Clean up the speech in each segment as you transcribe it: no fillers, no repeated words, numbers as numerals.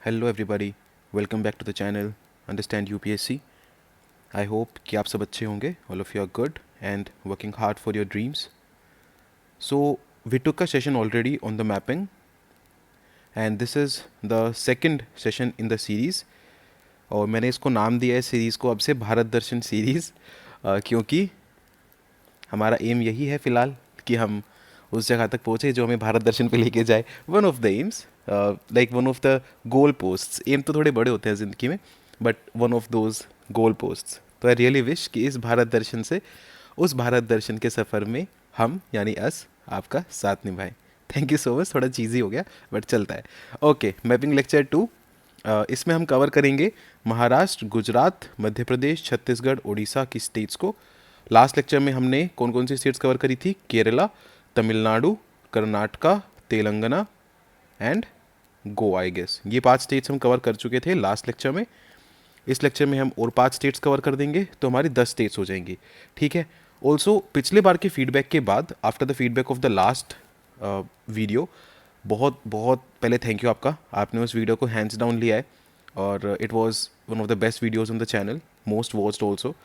Hello everybody, welcome back to the channel understand UPSC. I hope कि आप सब अच्छे होंगे, all of you are good and working hard for your dreams. So we took a session already on the mapping and this is the second session in the series. और मैंने इसको नाम दिया है सीरीज़ को अब से भारत दर्शन सीरीज़, क्योंकि हमारा एम यही है फ़िलहाल कि हम उस जगह तक पहुँचे जो हमें भारत दर्शन पे लेके जाए। One of the aims, like one of the goal posts. Aim तो थोड़े बड़े होते हैं ज़िंदगी में, but one of those goal posts. तो आई रियली विश कि इस भारत दर्शन से उस भारत दर्शन के सफ़र में हम यानी अस आपका साथ निभाएं। Thank you so much. थोड़ा चीज़ी हो गया बट चलता है। Okay, mapping lecture 2। इसमें हम कवर करेंगे महाराष्ट्र, गुजरात, मध्य प्रदेश, छत्तीसगढ़, उड़ीसा की स्टेट्स को। लास्ट लेक्चर में हमने कौन कौन सी स्टेट्स कवर करी थी? Kerala, Tamil Nadu, Karnataka, Telangana and Goa, I guess. ये 5 स्टेट्स हम कवर कर चुके थे लास्ट लेक्चर में। इस लेक्चर में हम और 5 स्टेट्स कवर कर देंगे तो हमारी 10 स्टेट्स हो जाएंगी। ठीक है। ऑल्सो पिछले बार के फीडबैक के बाद, after the feedback of the last video, बहुत बहुत पहले थैंक यू आपका। आपने उस वीडियो को हैंड्स डाउन लिया है और it was one of the best videos on the channel, most watched also.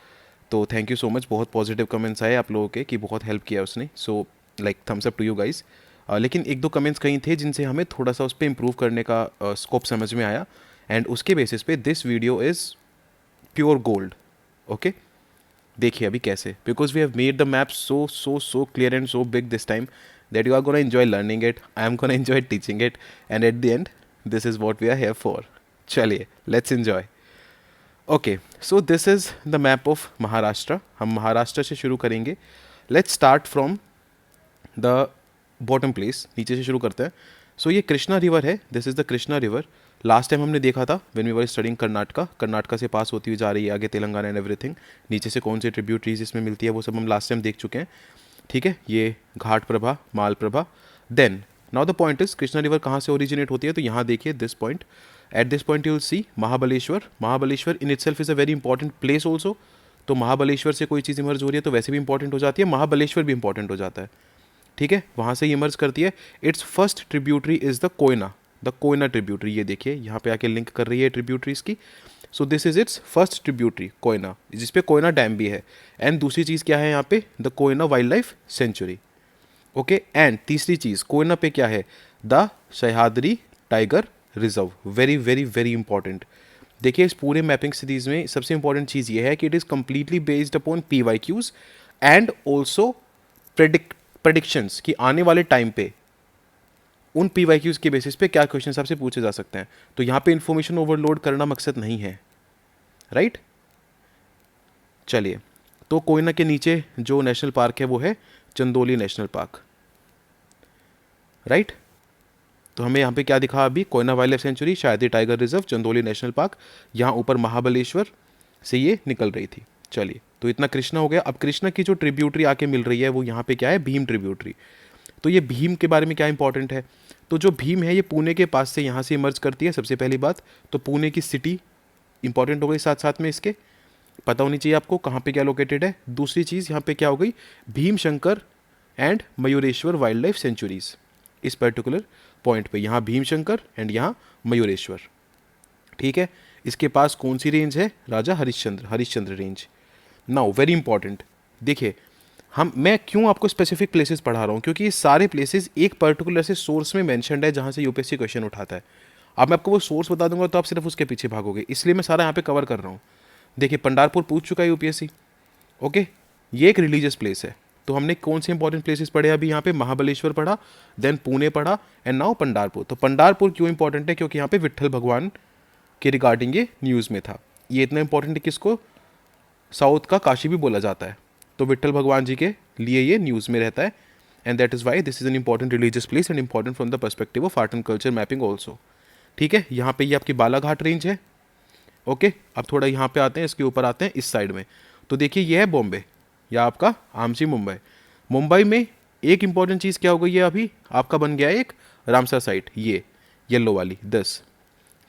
तो थैंक यू सो मच। बहुत पॉजिटिव कमेंट्स आए आप लोगों के कि बहुत हेल्प किया उसने। So like thumbs up to you guys. लेकिन एक दो कमेंट्स कहीं थे जिनसे हमें थोड़ा सा उस पर इम्प्रूव करने का स्कोप समझ में आया एंड उसके बेसिस पे this video is pure gold. Okay, देखिए अभी कैसे, because we have made the map so so so clear and so big this time that you are gonna enjoy learning it, I am gonna enjoy teaching it and at the end this is what we are here for. चलिए let's enjoy. Okay, so this is the map of Maharashtra. हम महाराष्ट्र से शुरू करेंगे। Let's start from the bottom place, नीचे से शुरू करते हैं। सो ये कृष्णा रिवर है, this is the Krishna river. Last time हमने देखा था when we were studying Karnataka, Karnataka से पास होती हुई जा रही है आगे तेलंगाना एंड एवरीथिंग। नीचे से कौन सी ट्रिब्यूटरीज इसमें मिलती है वो सब हम लास्ट टाइम देख चुके हैं। ठीक है, ये Ghataprabha, Malaprabha. Then now the point is Krishna river कहाँ से ओरिजिनेट होती है? तो यहाँ देखिए this point, at this point you will see Mahabaleshwar. Mahabaleshwar in itself is a very important place also. तो महाबलेश्वर से कोई चीज़ इमर्ज हो रही है तो वैसे भी इंपॉर्टेंट हो जाती है, महाबलेश्वर भी इंपॉर्टेंट हो जाता है। ठीक है, वहाँ से ये इमर्ज करती है। It's first tributary is the Koyna tributary. ये देखिए यहाँ पे आके लिंक कर रही है ट्रिब्यूटरीज की। So this is it's first tributary Koyna, जिसपे कोयना डैम भी है। एंड दूसरी चीज़ क्या है यहाँ पे? The Koyna wild life sanctuary. Okay, and तीसरी चीज़ कोयना पे क्या है? The Sahyadri tiger reserve. Very very very important. देखिए इस पूरे मैपिंग सीरीज में सबसे इंपॉर्टेंट चीज़ ये है कि it is completely based upon PYQs and also predictions कि आने वाले टाइम पे उन PYQs के बेसिस पे क्या क्वेश्चन आपसे पूछे जा सकते हैं। तो यहाँ पे इंफॉर्मेशन ओवरलोड करना मकसद नहीं है, राइट? चलिए, तो कोयना के नीचे जो नेशनल पार्क है वो है चंदोली नेशनल पार्क, राइट? तो हमें यहाँ पे क्या दिखा अभी? Koyna wild life sanctuary, Sahyadri tiger reserve, Chandoli national park. यहाँ ऊपर महाबलेश्वर से ये निकल रही थी। चलिए, तो इतना कृष्णा हो गया। अब कृष्णा की जो ट्रिब्यूटरी आके मिल रही है वो यहाँ पे क्या है? भीम ट्रिब्यूटरी। तो ये भीम के बारे में क्या इंपॉर्टेंट है? तो जो भीम है ये पुणे के पास से यहाँ से इमर्ज करती है, सबसे पहली बात। तो पुणे की सिटी इंपॉर्टेंट हो गई, साथ साथ में इसके पता होनी चाहिए आपको कहाँ पे क्या लोकेटेड है। दूसरी चीज़ यहाँ पे क्या हो गई? Bhim Shankar and Mayureshwar wild life centuries. इस पर्टिकुलर पॉइंट पे यहाँ भीम शंकर एंड यहाँ मयूरेश्वर। ठीक है, इसके पास कौन सी रेंज है? Raja Harishchandra range. Now very important, देखिए मैं क्यों आपको स्पेसिफिक प्लेसेस पढ़ा रहा हूँ? क्योंकि ये सारे प्लेसेस एक पर्टिकुलर से सोर्स में मेंशनड है जहाँ से यूपीएससी क्वेश्चन उठाता है। अब मैं आपको वो सोर्स बता दूंगा तो आप सिर्फ उसके पीछे भागोगे, इसलिए मैं सारा यहाँ पे कवर कर रहा हूँ। देखिए पंडारपुर पूछ चुका है यूपीएससी। ओके, ये एक रिलीजियस प्लेस है। तो हमने कौन से इंपॉर्टेंट प्लेसेस पढ़े अभी यहाँ पे? महाबलेश्वर पढ़ा, देन पुणे पढ़ा एंड नाउ पंडारपुर। तो पंडारपुर क्यों इंपॉर्टेंट है? क्योंकि यहाँ पे विट्ठल भगवान के रिगार्डिंग ये न्यूज़ में था। ये इतना इंपॉर्टेंट है किसको? साउथ का काशी भी बोला जाता है, तो विट्ठल भगवान जी के लिए ये न्यूज़ में रहता है। And that is why this is an important religious place and important from the perspective of art and culture mapping also. ठीक है, यहाँ पे ये आपकी बालाघाट रेंज है। ओके, अब थोड़ा यहाँ पे आते हैं, इसके ऊपर आते हैं इस साइड में। तो देखिए ये है बॉम्बे या आपका आमची मुंबई। मुंबई में एक इंपॉर्टेंट चीज़ क्या हो गई है? अभी आपका बन गया है एक रामसर साइट, ये येलो वाली, this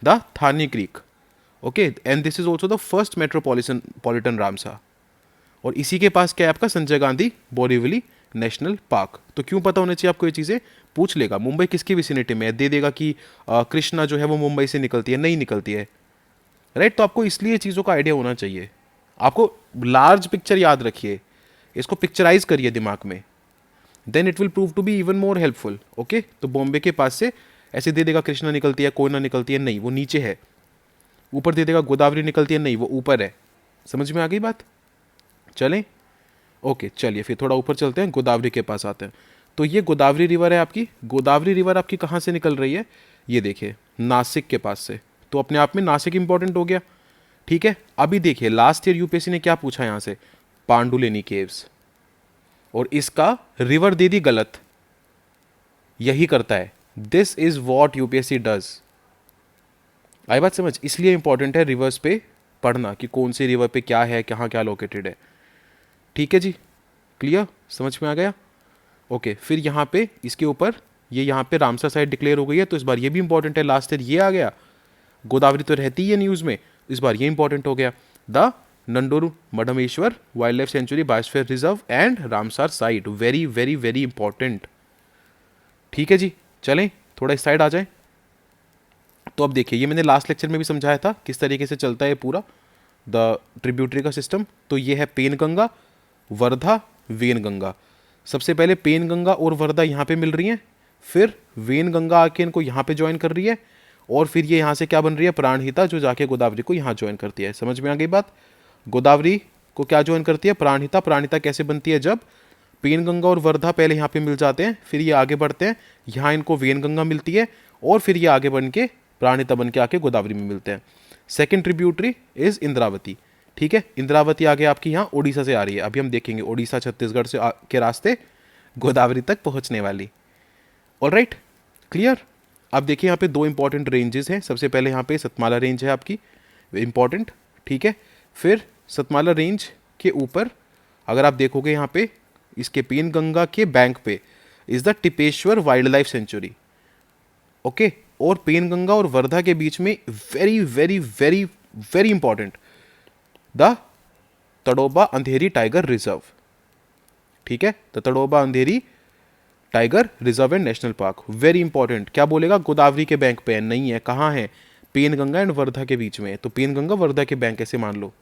the Thane creek. Okay, and this is also the first metropolitan Ramsar. और इसी के पास क्या है आपका? Sanjay Gandhi Borivali national park. तो क्यों पता होना चाहिए आपको ये चीज़ें? पूछ लेगा मुंबई किसकी विसिनिटी में है, दे देगा कि कृष्णा जो है वो मुंबई से निकलती है, नहीं निकलती है, राइट। तो आपको इसलिए चीज़ों का आइडिया होना चाहिए। आपको लार्ज पिक्चर याद रखिए, इसको पिक्चराइज करिए दिमाग में, then it will prove to be even more helpful. Okay, तो बॉम्बे के पास से ऐसे दे देगा कृष्णा निकलती है, कोयना निकलती है, नहीं वो नीचे है। ऊपर दे देगा गोदावरी निकलती है, नहीं वो ऊपर है। समझ में आ गई बात? चलें, ओके चलिए फिर थोड़ा ऊपर चलते हैं, गोदावरी के पास आते हैं। तो ये गोदावरी रिवर है आपकी। गोदावरी रिवर आपकी कहाँ से निकल रही है, ये देखिए नासिक के पास से। तो अपने आप में नासिक इंपॉर्टेंट हो गया, ठीक है। अभी देखिए लास्ट ईयर यूपीएससी ने क्या पूछा यहाँ से, पांडुलेनी केव्स, और इसका रिवर दे दी गलत। यही करता है, this is what UPSC does. आई बात समझ? इसलिए इंपॉर्टेंट है रिवर्स पे पढ़ना कि कौन सी रिवर पे क्या है, कहाँ क्या लोकेटेड है। ठीक है जी, क्लियर, समझ में आ गया? ओके, फिर यहाँ पे इसके ऊपर ये यहाँ पे रामसर साइट डिक्लेयर हो गई है, तो इस बार ये भी इंपॉर्टेंट है। लास्ट ईयर ये आ गया, गोदावरी तो रहती है न्यूज़ में, इस बार ये इंपॉर्टेंट हो गया। The Nandur Madhmeshwar wild life sanctuary, biosphere reserve and Ramsar site, very very very important. ठीक है जी, चलें थोड़ा इस साइड आ जाएं। तो अब देखिए, ये मैंने लास्ट लेक्चर में भी समझाया था किस तरीके से चलता है पूरा द ट्रिब्यूटरी का सिस्टम। तो ये है पेनगंगा, वर्धा, वेनगंगा। सबसे पहले पेनगंगा और वर्धा यहाँ पे मिल रही हैं, फिर वेनगंगा आके इनको यहाँ पे ज्वाइन कर रही है, और फिर ये यहाँ से क्या बन रही है, प्राणहिता, जो जाके गोदावरी को यहाँ ज्वाइन करती है। समझ में आ गई बात? गोदावरी को क्या ज्वाइन करती है, प्राणहिता। प्राणहिता कैसे बनती है, जब पेनगंगा और वर्धा पहले यहाँ पे मिल जाते हैं, फिर ये आगे बढ़ते हैं, यहाँ इनको वेनगंगा मिलती है, और फिर ये आगे बन के प्राणहिता बन के आके गोदावरी में मिलते हैं। Second tributary is Indravati. ठीक है, इंद्रावती आगे आपकी यहाँ उड़ीसा से आ रही है। अभी हम देखेंगे उड़ीसा छत्तीसगढ़ से के रास्ते गोदावरी तक पहुँचने वाली। Alright, clear. अब देखिए यहाँ पे दो इंपॉर्टेंट रेंजेस हैं। सबसे पहले यहाँ पे सतमाला रेंज है आपकी, इंपॉर्टेंट, ठीक है। फिर सतमाला रेंज के ऊपर अगर आप देखोगे यहाँ पे इसके पेनगंगा के बैंक पे is the Tipeshwar wild life sanctuary. Okay, और पेनगंगा और वर्धा के बीच में very very very very important the Tadoba Andheri tiger reserve. ठीक है, the Tadoba Andheri tiger reserve and national park, very important. क्या बोलेगा, गोदावरी के बैंक पे है, नहीं है, कहाँ है, पेनगंगा एंड वर्धा के बीच में है। तो पेनगंगा वर्धा के बैंक ऐसे मान लो,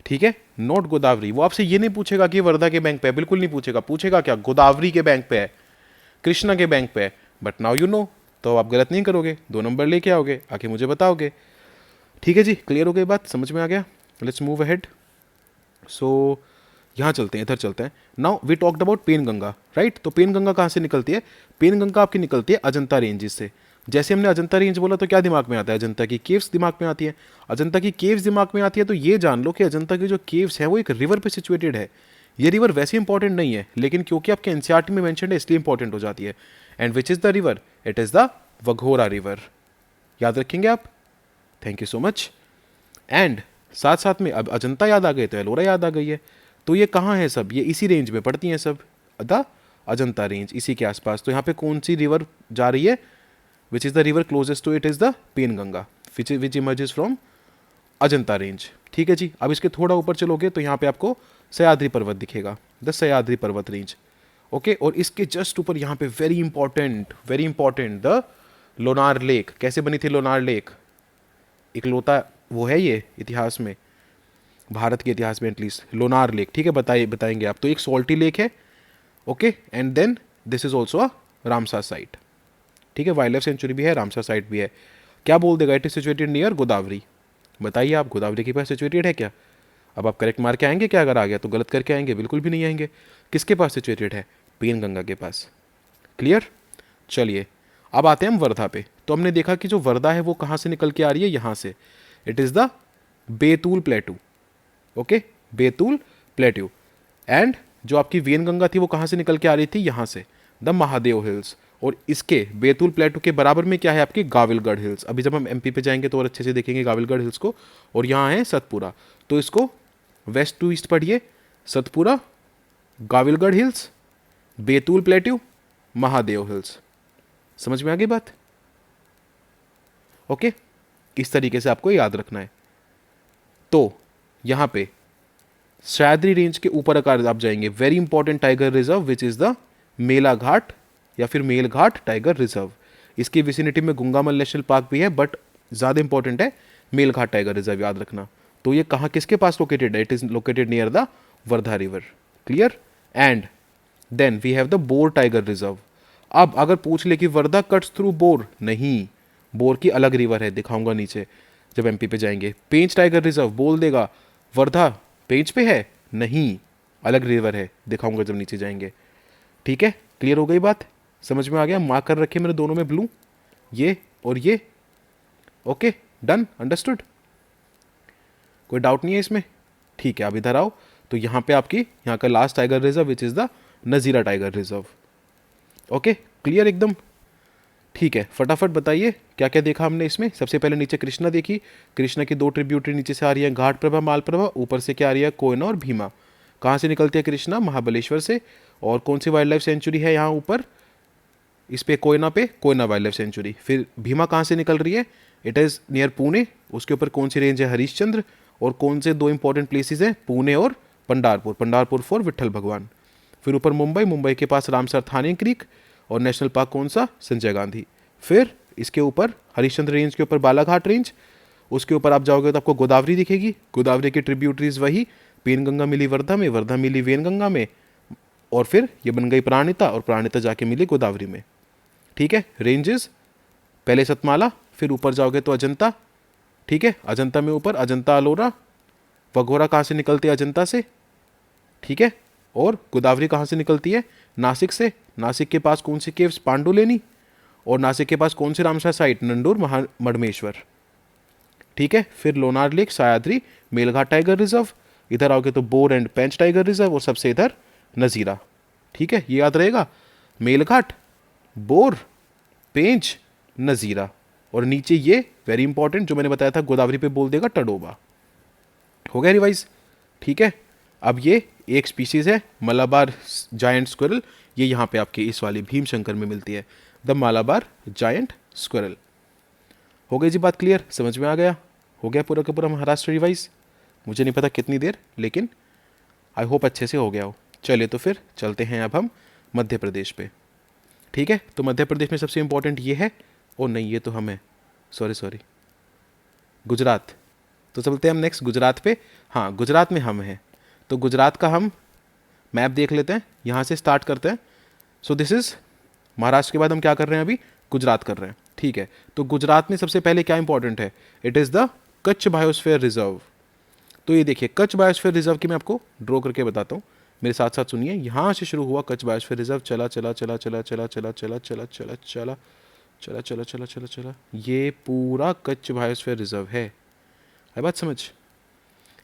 ठीक है, नॉट गोदावरी। वो आपसे ये नहीं पूछेगा कि वर्धा के बैंक पे है, बिल्कुल नहीं पूछेगा। पूछेगा क्या, गोदावरी के बैंक पे है, कृष्णा के बैंक पे है। बट नाउ यू नो, तो आप गलत नहीं करोगे, 2 नंबर लेके आओगे, आके मुझे बताओगे। ठीक है जी, क्लियर हो गई बात, समझ में आ गया? Let's move ahead. सो यहाँ चलते हैं, इधर चलते हैं। Now we talked about Penganga, right. तो पेनगंगा कहाँ से निकलती है, पेनगंगा आपकी निकलती है अजंता रेंजेस से। जैसे हमने अजंता रेंज बोला तो क्या दिमाग में आता है, अजंता की केव्स दिमाग में आती है। अजंता की केव्स दिमाग में आती है तो ये जान लो कि अजंता की जो केव्स है वो एक रिवर पे सिचुएटेड है। ये रिवर वैसे इंपॉर्टेंट नहीं है, लेकिन क्योंकि आपके एनसीईआरटी में मेंशन है इसलिए इंपॉर्टेंट हो जाती है। And which is the river, it is the Waghora river. याद रखेंगे आप, thank you so much. And साथ साथ में अब अजंता याद आ गए तो एलोरा याद आ गई है। तो ये कहाँ है सब, ये इसी रेंज में पड़ती हैं सब, द अजंता रेंज, इसी के आसपास। तो यहाँ पे कौन सी रिवर जा रही है, which is the river closest to it is the Penganga, which emerges from Ajanta range. ठीक है जी, अब इसके थोड़ा ऊपर चलोगे तो यहाँ पे आपको सह्याद्री पर्वत दिखेगा, द सह्याद्री पर्वत रेंज। ओके, और इसके जस्ट ऊपर यहाँ पे very important the Lonar lake. कैसे बनी थी लोनार लेक, इकलौता वो है ये इतिहास में, भारत के इतिहास में एटलीस्ट, लोनार लेक। ठीक है, बताएंगे आप। तो एक सॉल्टी लेक है, okay, and then this is also a Ramsar site. ठीक है, वाइल्ड लाइफ सेंचुरी भी है, रामसर साइट भी है। क्या बोल देगा, it is situated near Godavari. बताइए आप, गोदावरी के पास सिचुएटेड है क्या? अब आप करेक्ट मार के आएंगे क्या, अगर आ गया तो गलत करके आएंगे, बिल्कुल भी नहीं आएंगे। किसके पास सिचुएटेड है, पेनगंगा के पास। क्लियर, चलिए अब आते हैं हम वर्धा पे। तो हमने देखा कि जो वर्धा है वो कहाँ से निकल के आ रही है, यहाँ से, it is the Betul प्लेटू। Okay, Betul plateau. And जो आपकी वेनगंगा थी वो कहाँ से निकल के आ रही थी, यहाँ से, द महादेव हिल्स। और इसके बेतुल प्लेटू के बराबर में क्या है आपकी, गाविलगढ़ हिल्स। अभी जब हम एमपी पे जाएंगे तो और अच्छे से देखेंगे गाविलगढ़ हिल्स को। और यहाँ है सतपुरा, तो इसको वेस्ट टू ईस्ट पढ़िए, Satpura, Gavilgarh hills, Betul plateau, Mahadev hills. समझ में आ गई बात? ओके, इस तरीके से आपको याद रखना है। तो यहाँ पे सह्याद्री रेंज के ऊपर अगर आप जाएंगे, very important tiger reserve which is the Melghat या फिर मेलघाट टाइगर रिजर्व। इसकी विसिनिटी में गुंगामल नेशनल पार्क भी है, बट ज़्यादा इंपॉर्टेंट है मेलघाट टाइगर रिजर्व, याद रखना। तो ये कहाँ किसके पास लोकेटेड है? It is located near the Wardha river. Clear? And then we have the Bor tiger reserve. अब अगर पूछ ले कि वर्धा कट्स थ्रू बोर, नहीं, बोर की अलग रिवर है, दिखाऊंगा नीचे जब एमपी पे जाएंगे। पेंच टाइगर रिजर्व बोल देगा, वर्धा पेंच पे है, नहीं, अलग रिवर है, दिखाऊंगा जब नीचे जाएंगे। ठीक है, क्लियर हो गई बात? समझ में आ गया? मार्क कर रखे मेरे दोनों में ब्लू, ये और ये। ओके, डन, अंडरस्टूड, कोई डाउट नहीं है इसमें? ठीक है, अब इधर आओ। तो यहाँ पे आपकी यहाँ का last tiger reserve which is the Nazira tiger reserve. Okay, clear एकदम? ठीक है, फटाफट बताइए क्या क्या देखा हमने इसमें। सबसे पहले नीचे कृष्णा देखी, कृष्णा की दो ट्रिब्यूटरी नीचे से आ रही है, घाट प्रभा, मालप्रभा, ऊपर से क्या आ रही है? कोयना और भीमा। कहाँ से निकलती है कृष्णा? महाबलेश्वर से। और कौन सी वाइल्ड लाइफ सेंचुरी है यहाँ ऊपर इस पे? कोयना पे, कोयना वाइल्ड लाइफ सेंचुरी। फिर भीमा कहाँ से निकल रही है? It is near Pune. उसके ऊपर कौन सी रेंज है? हरिश्चंद्र। और कौन से दो इंपॉर्टेंट प्लेसेस हैं? पुणे और पंडारपुर, पंडारपुर फॉर विट्ठल भगवान। फिर ऊपर मुंबई, मुंबई के पास रामसर थाने क्रीक। और नेशनल पार्क कौन सा? संजय गांधी। फिर इसके ऊपर हरिश्चंद्र रेंज के ऊपर बालाघाट रेंज। उसके ऊपर आप जाओगे तो आपको गोदावरी दिखेगी, गोदावरी की ट्रिब्यूटरीज वही, पेनगंगा मिली वर्धा में, वर्धा मिली वेनगंगा में, और फिर ये बन गई प्राणिता, और प्राणिता जाके मिली गोदावरी में। ठीक है, रेंजेस पहले सतमाला, फिर ऊपर जाओगे तो अजंता। ठीक है, अजंता में ऊपर अजंता अलोरा। वघोरा कहाँ से निकलती है? अजंता से। ठीक है, और गोदावरी कहाँ से निकलती है? नासिक से। नासिक के पास कौन सी केव्स? पांडुलेनी। और नासिक के पास कौन सी रामसर साइट? नंदूर मडमेश्वर। ठीक है, फिर Lonar lake, Sahyadri, Melghat tiger reserve. इधर आओगे तो bore and Pench tiger reserve, और सबसे इधर नज़ीरा। ठीक है, ये याद रहेगा, मेलघाट, बोर, पेंच, नज़ीरा। और नीचे ये वेरी इंपॉर्टेंट जो मैंने बताया था, गोदावरी पे बोल देगा टडोबा। हो गया रिवाइज? ठीक है, अब ये एक स्पीसीज है मलाबार जायंट स्क्विरल, ये यहाँ पे आपके इस वाली भीमशंकर में मिलती है, द मालाबार जायंट स्क्विरल। हो गई जी बात क्लियर? समझ में आ गया? हो गया पूरा का पूरा महाराष्ट्र रिवाइज? मुझे नहीं पता कितनी देर, लेकिन आई होप अच्छे से हो गया हो। चलिए तो फिर चलते हैं अब हम मध्य प्रदेश पे। ठीक है, तो मध्य प्रदेश में सबसे इंपॉर्टेंट ये है, ओ नहीं ये तो हम है, सॉरी, गुजरात। तो चलते हैं हम नेक्स्ट गुजरात पे। हाँ, गुजरात में हम हैं, तो गुजरात का हम मैप देख लेते हैं, यहाँ से स्टार्ट करते हैं। सो दिस इज़ महाराष्ट्र के बाद हम क्या कर रहे हैं? अभी गुजरात कर रहे हैं। ठीक है, तो गुजरात में सबसे पहले क्या इंपॉर्टेंट है? It is the Kutch biosphere reserve. तो ये देखिए, कच्छ बायोस्फीयर रिजर्व की मैं आपको ड्रॉ करके बताता हूँ, मेरे साथ साथ सुनिए। यहाँ से शुरू हुआ कच्छ बायोस्फीयर रिजर्व, चला चला चला चला चला चला चला चला चला चला चला चला चला चला चला, ये पूरा कच्छ बायोस्फीयर रिजर्व है। है बात समझ?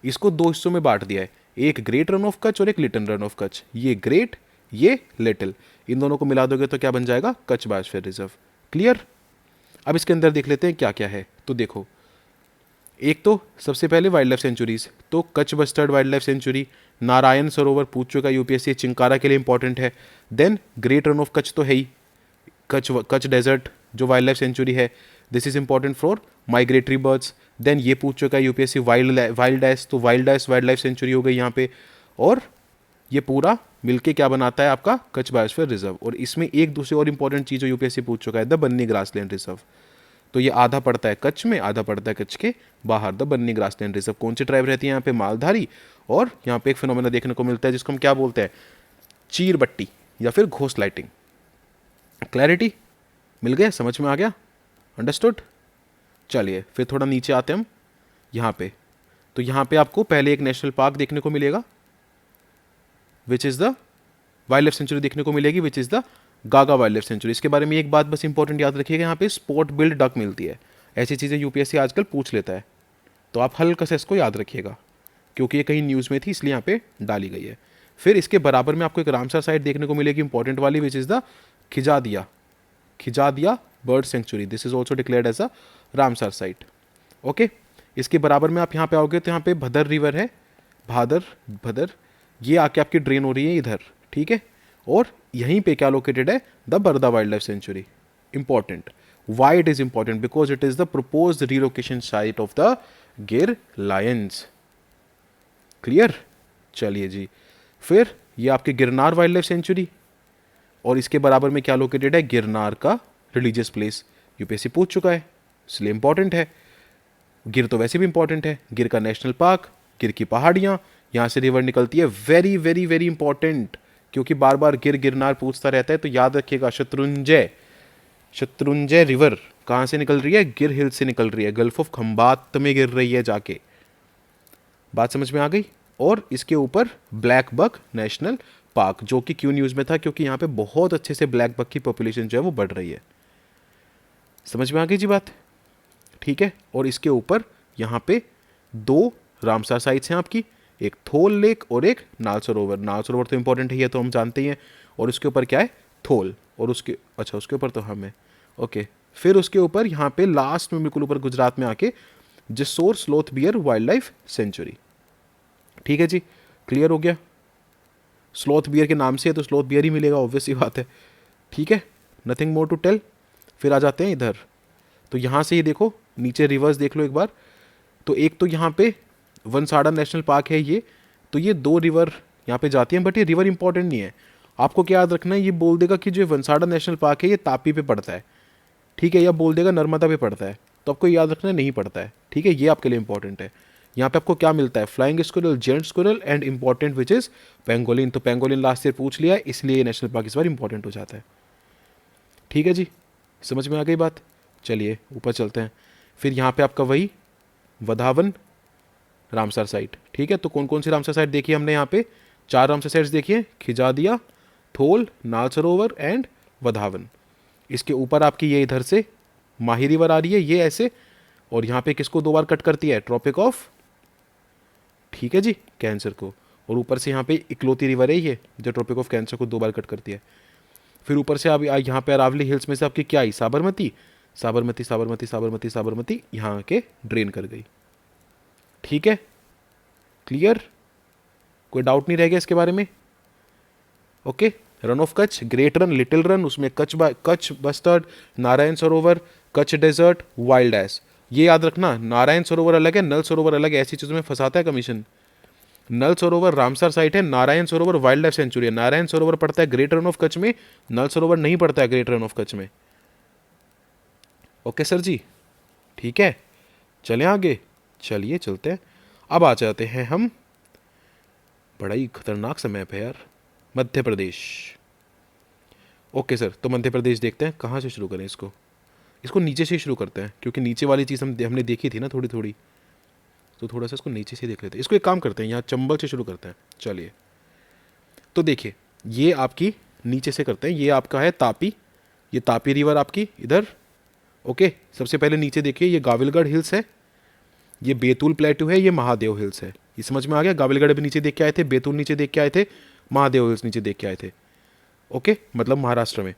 इसको दो हिस्सों में बांट दिया है, एक ग्रेट रन ऑफ कच्छ और एक लिटिल रन ऑफ कच्छ। ये ग्रेट, ये लिटिल, इन दोनों को मिला दोगे तो क्या बन जाएगा? Kutch biosphere reserve. क्लियर? अब इसके अंदर देख लेते हैं क्या क्या है। तो देखो, एक तो सबसे पहले वाइल्ड लाइफ सेंचुरीज, तो Kutch bustard wild life sanctuary, Narayan Sarovar पूछ चुका यूपीएससी, चिंकारा के लिए इंपॉर्टेंट है। Then great Rann of Kutch तो है ही, कच्छ डेजर्ट जो वाइल्ड लाइफ सेंचुरी है, this is important for migratory birds. Then ये पूछ चुका है यूपीएससी वाइल्ड एस, तो wild ass wild life sanctuary हो गई यहाँ पे। और ये पूरा मिलके क्या बनाता है आपका? Kutch biosphere reserve. और इसमें एक दूसरी और इंपॉर्टेंट चीज़ जो यूपीएससी पूछ चुका है, द बन्नी ग्रासलैंड रिजर्व। तो ये आधा पड़ता है कच्छ में, आधा पड़ता है कच्छ के बाहर, द बन्नी ग्रासलैंड रिजर्व। कौन सी ट्राइब रहती है यहाँ पे? मालधारी। और यहाँ पे एक फिनोमेना देखने को मिलता है जिसको हम क्या बोलते हैं? चीर बट्टी या फिर घोस्ट लाइटिंग। क्लैरिटी मिल गया? समझ में आ गया? अंडरस्टूड? चलिए फिर थोड़ा नीचे आते हैं हम यहाँ पे। तो यहाँ पे आपको पहले एक नेशनल पार्क देखने को मिलेगा, विच is the wild life sanctuary देखने को मिलेगी, विच is the Gaga wild life sanctuary. इसके बारे में एक बात बस इंपॉर्टेंट याद रखिएगा, यहाँ पे स्पॉट बिल्ड डक मिलती है। ऐसी चीज़ें यूपीएससी आजकल पूछ लेता है, तो आप हल्का से इसको याद रखिएगा, क्योंकि ये कहीं न्यूज़ में थी इसलिए यहाँ पे डाली गई है। फिर इसके बराबर में आपको एक रामसर साइट देखने को मिलेगी, इंपॉर्टेंट वाली, which is the Khijadiya bird sanctuary. This is also declared as a Ramsar site. Okay, इसके बराबर में आप यहाँ पे आओगे तो यहाँ पे भदर रिवर है, भदर, ये आके आपकी ड्रेन हो रही है इधर। ठीक है, और यहीं पे क्या लोकेटेड है? The Barda wild life sanctuary. Important, why it is important? Because it is the proposed relocation site of the गिर लायंस। क्लियर? चलिए जी, फिर ये आपके गिरनार वाइल्ड लाइफ सेंचुरी, और इसके बराबर में क्या लोकेटेड है, गिरनार का रिलीजियस प्लेस। यूपीएससी पूछ चुका है, इसलिए इंपॉर्टेंट है। गिर तो वैसे भी इंपॉर्टेंट है, गिर का नेशनल पार्क, गिर की पहाड़ियाँ, यहाँ से रिवर निकलती है, वेरी वेरी वेरी इंपॉर्टेंट, क्योंकि बार बार गिरनार पूछता रहता है। तो याद रखिएगा, शत्रुंजय, शत्रुंजय रिवर कहाँ से निकल रही है, गिर हिल से निकल रही है, गल्फ ऑफ खंबात में गिर रही है जाके। बात समझ में आ गई। और इसके ऊपर ब्लैक बक नेशनल पार्क, जो कि क्यों न्यूज़ में था, क्योंकि यहाँ पे बहुत अच्छे से ब्लैक बक की पॉपुलेशन जो है वो बढ़ रही है। समझ में आ गई जी बात, ठीक है। और इसके ऊपर यहाँ पे 2 रामसर साइट्स हैं आपकी, एक थोल लेक और एक नाल सरोवर। नाल सरोवर तो इंपॉर्टेंट है, ये तो हम जानते ही हैं। और उसके ऊपर क्या है, थोल, और उसके अच्छा उसके ऊपर तो हम है, ओके। फिर उसके ऊपर यहाँ पे लास्ट में बिल्कुल ऊपर गुजरात में आके Jasore sloth bear wild life sanctuary. ठीक है जी, क्लियर हो गया। स्लोथ बियर के नाम से है तो स्लोथ बियर ही मिलेगा, ऑब्वियस ही बात है। ठीक है, नथिंग मोर टू टेल। फिर आ जाते हैं इधर। तो यहाँ से ये देखो, नीचे रिवर्स देख लो एक बार। तो एक तो यहाँ पे वनसाड़ा नेशनल पार्क है ये, तो ये 2 रिवर यहाँ पे जाती हैं, बट ये रिवर इंपॉर्टेंट नहीं है। आपको क्या याद रखना है, ये बोल देगा कि जो वनसाड़ा नेशनल पार्क है ये तापी पे पड़ता है, ठीक है, या बोल देगा नर्मदा पे पड़ता है, तो आपको याद रखना नहीं पड़ता है, ठीक है, ये आपके लिए इंपॉर्टेंट है। यहाँ पे आपको क्या मिलता है, flying squirrel, giant squirrel and important which is pangolin. तो पेंगोलिन लास्ट ईयर पूछ लिया है, इसलिए ये नेशनल पार्क इस बार इंपॉर्टेंट हो जाता है। ठीक है जी, समझ में आ गई बात। चलिए ऊपर चलते हैं। फिर यहाँ पे आपका वही वधावन रामसर साइट, ठीक है। तो कौन कौन सी रामसर साइट देखी हमने, यहाँ पे 4 रामसर साइट्स देखिए, खिजादिया, थोल, नाल सरोवर एंड वधावन। इसके ऊपर आपकी ये इधर से माही रिवर आ रही है, ये ऐसे, और यहाँ पे किसको 2 बार कट करती है, ट्रॉपिक ऑफ, ठीक है जी, कैंसर को। और ऊपर से यहाँ पे इकलौती रिवर है ये जो ट्रॉपिक ऑफ कैंसर को 2 बार कट करती है। फिर ऊपर से अब यहाँ पे अरावली हिल्स में से आपकी क्या आई, साबरमती, साबरमती साबरमती साबरमती साबरमती यहाँ के ड्रेन कर गई। ठीक है, क्लियर, कोई डाउट नहीं रह गया इसके बारे में। Okay, run of Kutch, great run, little run, उसमें Kutch bustard, Narayan Sarovar, Kutch desert, wild ass. ये याद रखना, नारायण सरोवर अलग है, नल सरोवर अलग है, ऐसी चीज़ों में फंसाता है कमीशन। नल सरोवर रामसर साइट है, Narayan Sarovar wild life sanctuary है। नारायण सरोवर पड़ता है ग्रेट रन ऑफ कच्छ में, नल सरोवर नहीं पड़ता है ग्रेट रन ऑफ कच्छ में। ओके सर जी, ठीक है, चलें आगे, चलिए चलते हैं। अब आ जाते हैं हम, बड़ा ही खतरनाक समय पे यार, मध्य प्रदेश। ओके सर, तो मध्य प्रदेश देखते हैं, कहाँ से शुरू करें इसको। इसको नीचे से शुरू करते हैं, क्योंकि नीचे वाली चीज़ हमने देखी थी ना थोड़ी थोड़ी, तो थोड़ा सा इसको नीचे से देख लेते हैं। इसको एक काम करते हैं, यहाँ चंबल से शुरू करते हैं। चलिए, तो देखिए, ये आपकी नीचे से करते हैं, ये आपका है तापी, ये तापी रिवर आपकी इधर। ओके, सबसे पहले नीचे देखिए, ये गाविलगढ़ हिल्स है, ये बेतुल प्लेटू है, ये महादेव हिल्स है। ये समझ में आ गया, गाविलगढ़ भी नीचे देख के आए थे, बेतुल नीचे देख के आए थे, महादेव हिल्स नीचे देख के आए थे। ओके, मतलब महाराष्ट्र में।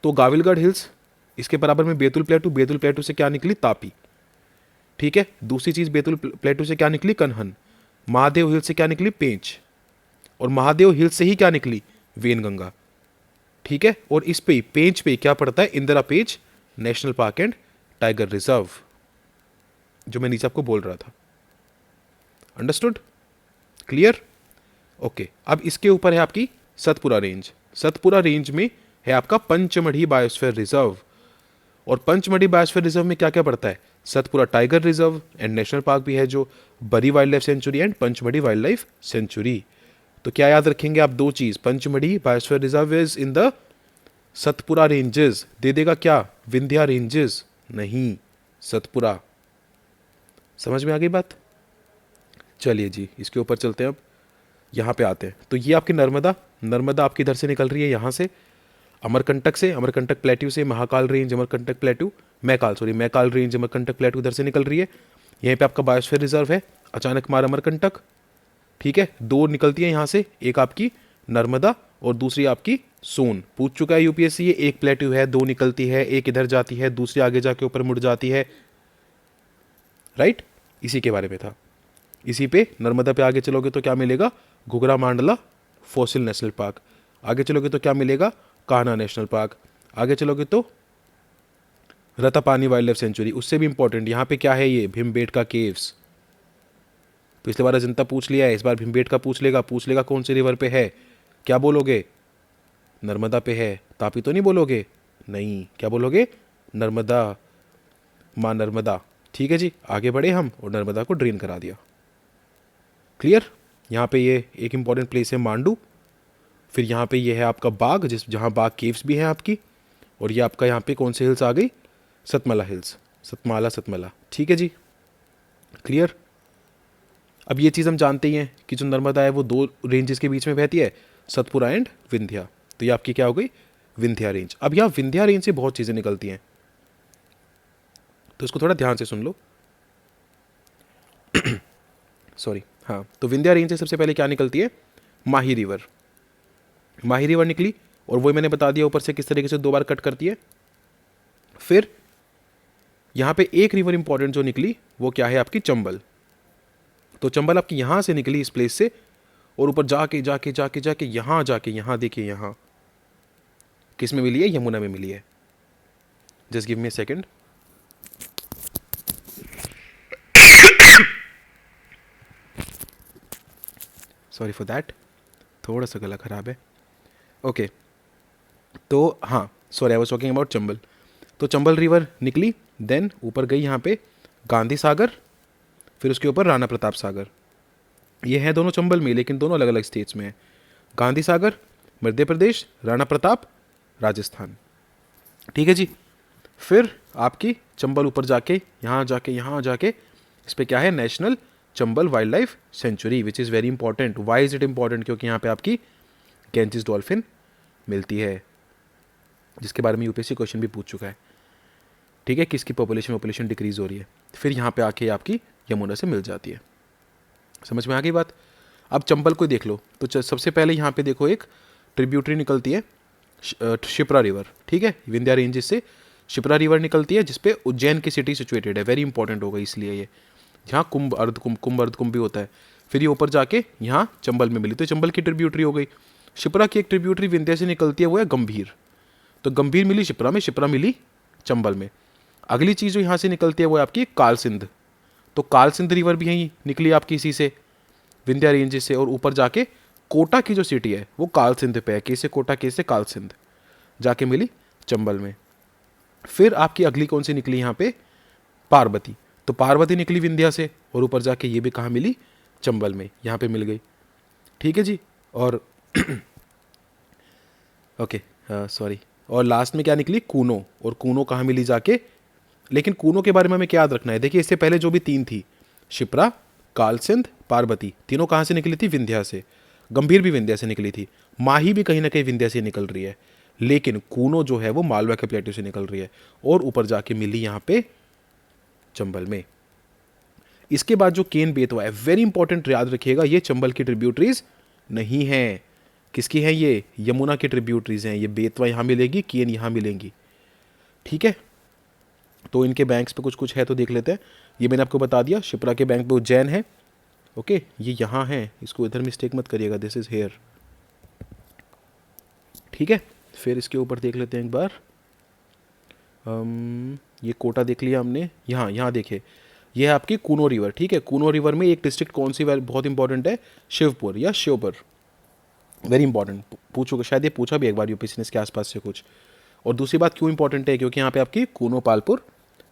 तो गाविलगढ़ हिल्स, इसके बराबर में बेतुल प्लेटू, बेतुल प्लेटू से क्या निकली, तापी। ठीक है, दूसरी चीज़, बेतुल प्लेटू से क्या निकली, कन्हन। महादेव हिल्स से क्या निकली, पेंच। और महादेव हिल्स से ही क्या निकली, वेनगंगा। ठीक है, और इस पे पेंच पे क्या पड़ता है, Indira Pench national park and tiger reserve, जो मैं नीचे आपको बोल रहा था। Understood, clear. ओके, अब इसके ऊपर है आपकी सतपुरा रेंज। सतपुरा रेंज में है आपका पंचमढ़ी बायोस्फीयर रिजर्व। और पंचमढ़ी बायोस्फीयर रिजर्व में क्या क्या पड़ता है, Satpura tiger reserve and national park भी है, जो Bori wild life sanctuary and Pachmarhi wild life sanctuary. तो क्या याद रखेंगे आप, 2 चीज, Pachmarhi biosphere reserve is in the Satpura ranges, दे देगा क्या, विंध्या रेंजेस, नहीं, सतपुरा। समझ में आ गई बात। चलिए जी, इसके ऊपर चलते हैं। अब यहाँ पे आते हैं, तो ये आपकी नर्मदा, नर्मदा आपकी इधर से निकल रही है, यहाँ से अमरकंटक से, अमरकंटक प्लेट्यू से, Mahakal range Amarkantak plateau, Maikal range Amarkantak plateau इधर से निकल रही है। यहीं पे आपका बायोस्फीयर रिजर्व है, अचानक मार अमरकंटक। ठीक है, 2 निकलती है यहाँ से, एक आपकी नर्मदा और दूसरी आपकी सोन। पूछ चुका है यूपीएससी, ये एक प्लेट्यू है, 2 निकलती है, एक इधर जाती है, दूसरी आगे जाके ऊपर मुड़ जाती है, राइट, इसी के बारे में था। इसी पे नर्मदा पे आगे चलोगे तो क्या मिलेगा, घुघरा मांडला फॉसिल नेशनल पार्क। आगे चलोगे तो क्या मिलेगा, कान्हा नेशनल पार्क। आगे चलोगे तो रतापानी वाइल्ड लाइफ सेंचुरी। उससे भी इंपॉर्टेंट यहाँ पे क्या है, ये भीमबेटका केव्स। पिछले बार अजंता पूछ लिया है, इस बार भीमबेटका पूछ लेगा कौन सी रिवर पे है, क्या बोलोगे, नर्मदा पे है, तापी तो नहीं बोलोगे, नहीं, क्या बोलोगे, नर्मदा, माँ नर्मदा। ठीक है जी, आगे बढ़े हम और नर्मदा को ड्रेन करा दिया। क्लियर। यहाँ पे ये एक इंपॉर्टेंट प्लेस है मांडू, फिर यहाँ पे ये है आपका बाग, जिस जहाँ बाग केव्स भी हैं आपकी, और ये आपका यहाँ पे कौन से हिल्स आ गई, सतमाला हिल्स, सतमाला सतमाला। ठीक है जी, क्लियर। अब ये चीज़ हम जानते ही हैं कि जो नर्मदा है वो दो रेंजेस के बीच में बहती है, सतपुरा एंड विंध्या। तो ये आपकी क्या हो गई, विंध्या रेंज। अब यहाँ विंध्या रेंज से बहुत चीज़ें निकलती हैं, तो इसको थोड़ा ध्यान से सुन लो। सॉरी, हाँ, तो विंध्या रेंज से सबसे पहले क्या निकलती है, माही रिवर। माही रिवर निकली, और वही मैंने बता दिया ऊपर से किस तरीके से दो बार कट करती है। फिर यहाँ पे एक रिवर इंपॉर्टेंट जो निकली वो क्या है, आपकी चंबल। तो चंबल आपकी यहाँ से निकली इस प्लेस से, और ऊपर जाके जाके जाके जाके यहाँ जाके, यहाँ देखिए, यहाँ किस में मिली है, यमुना में मिली है। Just give me a second. Sorry for that, थोड़ा सा गला खराब है। ओके, तो हाँ, sorry, I was talking about Chambal. तो चंबल रिवर निकली, देन ऊपर गई यहाँ पे गांधी सागर, फिर उसके ऊपर राणा प्रताप सागर। ये हैं दोनों चंबल में, लेकिन दोनों अलग अलग स्टेट्स में है। गांधी सागर मध्य प्रदेश, राणा प्रताप राजस्थान। ठीक है जी। फिर आपकी चंबल ऊपर जाके यहाँ जाके यहाँ जाके इस पर क्या है, national Chambal wild life sanctuary, which is very important. Why is it important, क्योंकि यहाँ पे आपकी कैंचिस डॉल्फिन मिलती है, जिसके बारे में यूपीएससी क्वेश्चन भी पूछ चुका है। ठीक है, किसकी पॉपुलेशन डिक्रीज हो रही है, फिर यहाँ पे आके आपकी यमुना से मिल जाती है। समझ में आ गई बात। अब चंबल को देख लो, तो सबसे पहले यहाँ पे देखो एक ट्रिब्यूटरी निकलती है, शिप्रा रिवर। ठीक है, विंध्या रेंजेस से शिप्रा रिवर निकलती है, जिसपे उज्जैन की सिटी सिचुएटेड है। वेरी इंपॉर्टेंट होगा इसलिए ये, जहाँ कुंभ अर्धकुंभ भी होता है। फिर ये ऊपर जाके यहाँ चंबल में मिली, तो चंबल की ट्रिब्यूटरी हो गई। शिप्रा की एक ट्रिब्यूटरी विंध्या से निकलती है, वो है गंभीर। तो गंभीर मिली शिप्रा में, शिप्रा मिली चंबल में। अगली चीज़ जो यहाँ से निकलती है वो है आपकी काल सिंध। तो काल सिंध रिवर भी यहीं निकली आपकी, इसी से, विंध्या रेंज से, और ऊपर जाके कोटा की जो सिटी है वो काल सिंध पे है, कैसे कोटा, कैसे काल सिंध, जाके मिली चंबल में। फिर आपकी अगली कौन सी निकली यहाँ पे, पार्वती। तो पार्वती निकली विंध्या से, और ऊपर जाके ये भी कहाँ मिली, चंबल में, यहाँ पे मिल गई। ठीक है जी। और ओके, सॉरी, और लास्ट में क्या निकली, कूनो। और कूनो कहाँ मिली जाके, लेकिन कूनो के बारे में हमें क्या याद रखना है, देखिए इससे पहले जो भी तीन थी, शिप्रा, काल सिंध, पार्वती, तीनों कहाँ से निकली थी, विंध्या से। गंभीर भी विंध्या से निकली थी, माही भी कहीं ना कहीं विंध्या से निकल रही है, लेकिन कूनो जो है वो मालवा के प्लेटू से निकल रही है, और ऊपर जाके मिली यहाँ पे चंबल में। इसके बाद जो केन बेतवा है, वेरी इंपॉर्टेंट, याद रखिएगा, ये चंबल की ट्रिब्यूटरीज नहीं है। किसकी है ये, यमुना की ट्रिब्यूटरीज हैं। ये बेतवा यहाँ मिलेगी, केन यहाँ मिलेंगी। ठीक है, तो इनके बैंक्स पे कुछ कुछ है तो देख लेते हैं। ये मैंने आपको बता दिया, शिप्रा के बैंक पे उज्जैन है। ओके, ये यहाँ है, इसको इधर मिस्टेक मत करिएगा, दिस इज हेयर। ठीक है, फिर इसके ऊपर देख लेते हैं एक बार। ये कोटा देख लिया हमने। यहाँ देखिए, ये है आपकी कूनो रिवर। ठीक है, कूनो रिवर में एक डिस्ट्रिक्ट कौन सी बहुत इंपॉर्टेंट है, शिवपुर या श्योपुर। वेरी इंपॉर्टेंट, पूछोगे शायद, ये पूछा भी एक बार यूपीएससी ने इसके आसपास से कुछ। और दूसरी बात क्यों इंपॉर्टेंट है, क्योंकि यहाँ पे आपकी Kuno Palpur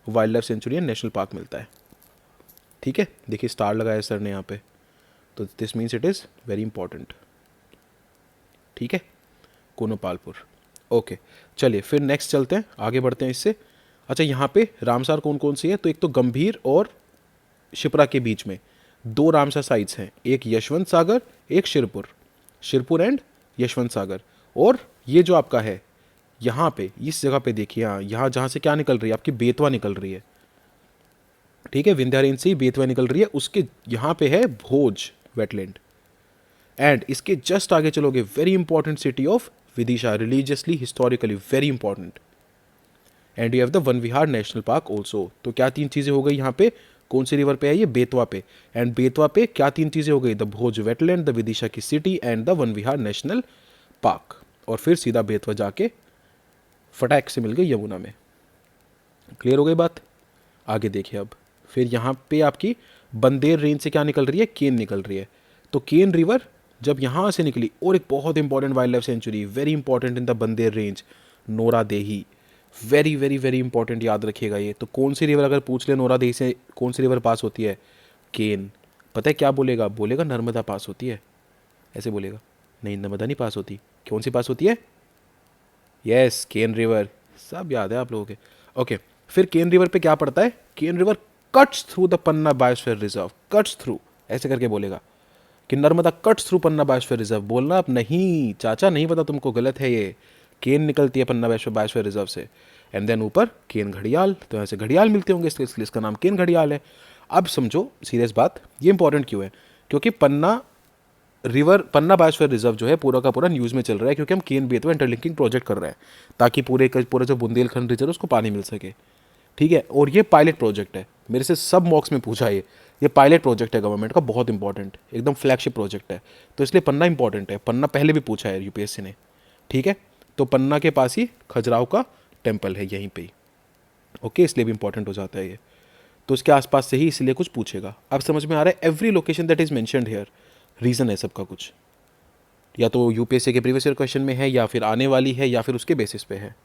wild life sanctuary and national park मिलता है। ठीक है, देखिए स्टार लगाया सर ने यहाँ पे, तो this means it is very important. ठीक है, कूनो पालपुर। ओके, चलिए फिर नेक्स्ट चलते हैं, आगे बढ़ते हैं इससे। अच्छा, यहाँ पे रामसार कौन कौन सी है, तो एक तो गंभीर और शिप्रा के बीच में दो रामसार साइट्स हैं, एक यशवंत सागर, एक शिरपुर एंड यशवंत सागर। और ये जो आपका है यहाँ पे, इस जगह पे देखिए, यहाँ जहाँ से क्या निकल रही है, आपकी बेतवा निकल रही है। ठीक है, विंध्या रेंज से ही बेतवा निकल रही है, उसके यहाँ पे है भोज वेटलैंड। एंड इसके जस्ट आगे चलोगे, very important city of Vidisha, religiously historically very important. And you have the Van Vihar national park also. तो क्या तीन चीज़ें हो गई यहाँ पे, कौन सी रिवर पे है ये, बेतवा पे। एंड बेतवा पे क्या तीन चीज़ें हो गई, the Bhoj wetland, the Vidisha की city and the Van Vihar national park. और फिर सीधा बेतवा जाके फटाक से मिल गई यमुना में। क्लियर हो गई बात। आगे देखिए अब, फिर यहाँ पे आपकी बंदेर रेंज से क्या निकल रही है, केन निकल रही है। तो केन रिवर जब यहाँ से निकली, और एक बहुत important wild life sanctuary, very important in the Bhander range, Nauradehi, very very very important, याद रखिएगा ये। तो कौन सी रिवर अगर पूछ ले नोरा देही से कौन सी रिवर पास होती है, केन। पता है क्या बोलेगा, बोलेगा नर्मदा पास होती है, ऐसे बोलेगा। नहीं, नर्मदा नहीं पास होती, कौन सी पास होती है, यस केन रिवर, सब याद है आप लोगों के। ओके, फिर केन रिवर पे क्या पड़ता है, Ken river cuts through the Panna biosphere reserve, cuts through ऐसे करके बोलेगा कि Narmada cuts through Panna biosphere reserve. बोलना आप नहीं चाचा, नहीं पता तुमको, गलत है ये। केन निकलती है पन्ना बायोस्फीयर रिजर्व से, एंड देन ऊपर केन घड़ियाल, तो ऐसे घड़ियाल मिलते होंगे, इसलिए इसका नाम केन घड़ियाल है। अब समझो सीरियस बात, ये इंपॉर्टेंट क्यों है, क्योंकि पन्ना रिवर, पन्ना बायोस्फीयर रिजर्व जो है पूरा का पूरा न्यूज़ में चल रहा है, क्योंकि हम केन बेतवा इंटरलिंकिंग प्रोजेक्ट कर रहे हैं, ताकि पूरे जो बुंदेलखंड रीजन है उसको पानी मिल सके, ठीक है। और ये पायलट प्रोजेक्ट है, मेरे से सब मॉक्स में पूछा ये पायलट प्रोजेक्ट है गवर्नमेंट का, बहुत इंपॉर्टेंट, एकदम फ्लैगशिप प्रोजेक्ट है, तो इसलिए पन्ना इंपॉर्टेंट है। पन्ना पहले भी पूछा है यूपीएससी ने, ठीक है। तो पन्ना के पास ही खजुराहो का टेम्पल है, यहीं पे ही, ओके, इसलिए भी इंपॉर्टेंट हो जाता है ये। तो उसके आसपास से ही इसलिए कुछ पूछेगा। अब समझ में आ रहा है, every location that is mentioned here, reason है सबका कुछ, या तो यूपीएससी के प्रीवियस ईयर क्वेश्चन में है, या फिर आने वाली है, या फिर उसके बेसिस पे है।